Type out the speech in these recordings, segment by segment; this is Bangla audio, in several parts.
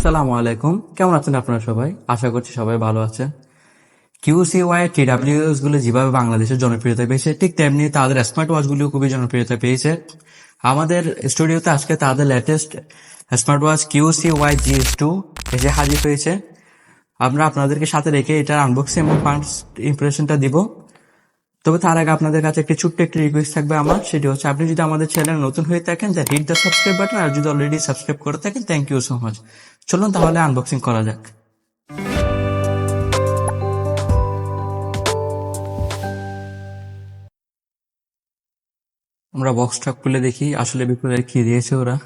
আসসালামু আলাইকুম। কেমন আছেন আপনারা সবাই? আশা করছি সবাই ভালো আছেন। কিউসিওয়াই টিডাব্লিউএস গুলো যেভাবে বাংলাদেশের জনপ্রিয়তা পেয়েছে, ঠিক তেমনি তাদের স্মার্ট ওয়াচ গুলিও খুবই জনপ্রিয়তা পেয়েছে। আমাদের স্টুডিওতে আজকে তাদের latest smart watch QCY GS2 এসে হাজির হয়েছে। আমরা আপনাদেরকে সাথে রেখে এটার আনবক্সিং এবং ফার্স্ট ইমপ্রেশনটা দিব। তবে তার আগে আপনাদের কাছে ছোট্ট একটি রিকোয়েস্ট থাকবে আমার, সেটি হচ্ছে আপনি যদি আমাদের চ্যানেল নতুন হয়ে থাকেন then hit the subscribe button, আর যদি অলরেডি সাবস্ক্রাইব করে থাকেন থ্যাংক ইউ সো মাচ। চলুন তাহলে আনবক্সিং করা যাক। আমরা বক্সটা খুলে দেখি আসলে ভিতরে কি দিয়েছে ওরা।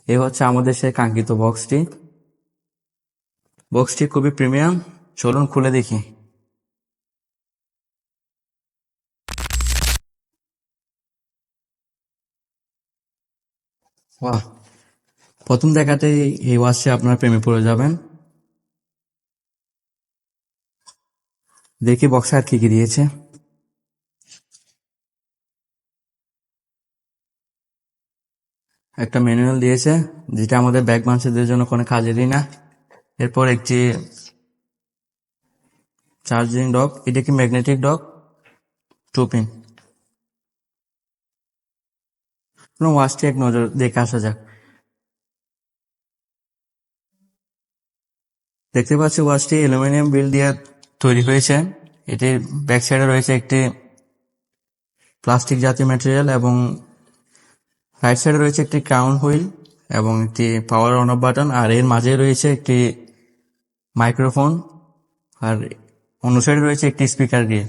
এ হচ্ছে আমাদের সেই কাঙ্ক্ষিত বক্সটি। বক্সটি খুবই প্রিমিয়াম, চলুন খুলে দেখি। বাহ, প্রথম দেখাতেই এই ওয়াচটি আপনার প্রেমে পড়ে যাবেন। দেখি বক্সে আর কি কি দিয়েছে। একটা ম্যানুয়াল দিয়েছে, যেটা আমাদের ব্যাক বাঞ্চারদের জন্য কোনো কাজেরই না। এরপর একটি চার্জিং ডক, এটা কি ম্যাগনেটিক ডক, 2 পিন। ওয়াচটি এক নজর দেখে আসা যাক। দেখতে পাচ্ছি ওয়াচটি অ্যালুমিনিয়াম বিল দিয়ে তৈরি হয়েছে। এটির ব্যাক সাইডে রয়েছে একটি প্লাস্টিক জাতীয় ম্যাটেরিয়াল এবং রাইট সাইডে রয়েছে একটি ক্রাউন হুইল এবং একটি পাওয়ার অন অফ বাটন, আর এর মাঝে রয়েছে একটি মাইক্রোফোন, আর অন্য সাইডে রয়েছে একটি স্পিকার গ্রিল।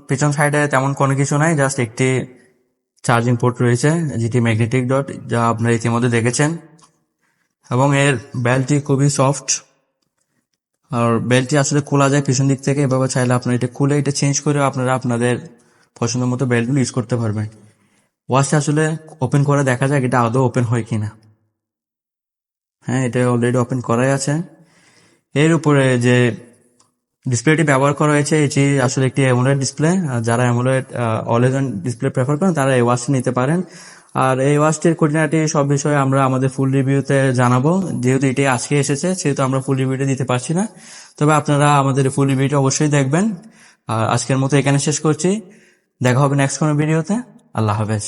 পিছন সাইডে তেমন কোনো কিছু নাই, জাস্ট একটি চার্জিং পোর্ট রয়েছে যেটি ম্যাগনেটিক ডট, যা আপনারা ইতিমধ্যে দেখেছেন। এবং এর বেল্টটি খুবই সফট, আর বেল্টটি আসলে খোলা যায় পিছন দিক থেকে। এভাবে চাইলে আপনারা এটা খুলে এটা চেঞ্জ করে আপনারা আপনাদের পছন্দ মতো বেল্টগুলো ইউজ করতে পারবেন। ওয়াচটা আসলে ওপেন করে দেখা যাক এটা আদৌ ওপেন হয় কিনা। হ্যাঁ, এটা অলরেডি ওপেন করাই আছে। এর উপরে যে ডিসপ্লেটি ব্যবহার করা হয়েছে এটি আসলে একটি অ্যামোলেড ডিসপ্লে। যারা AMOLED always on display prefer করেন তারা এই ওয়াচটি নিতে পারেন। আর এই ওয়াচটির খুঁটিনাটি সব বিষয়ে আমরা আমাদের ফুল রিভিউতে জানাবো। যেহেতু এটি আজকে এসেছে সেহেতু আমরা ফুল রিভিউটা দিতে পারছি না, তবে আপনারা আমাদের ফুল রিভিউটা অবশ্যই দেখবেন। আর আজকের মতো এখানে শেষ করছি, দেখা হবে নেক্সট কোনো ভিডিওতে। আল্লাহ হাফেজ।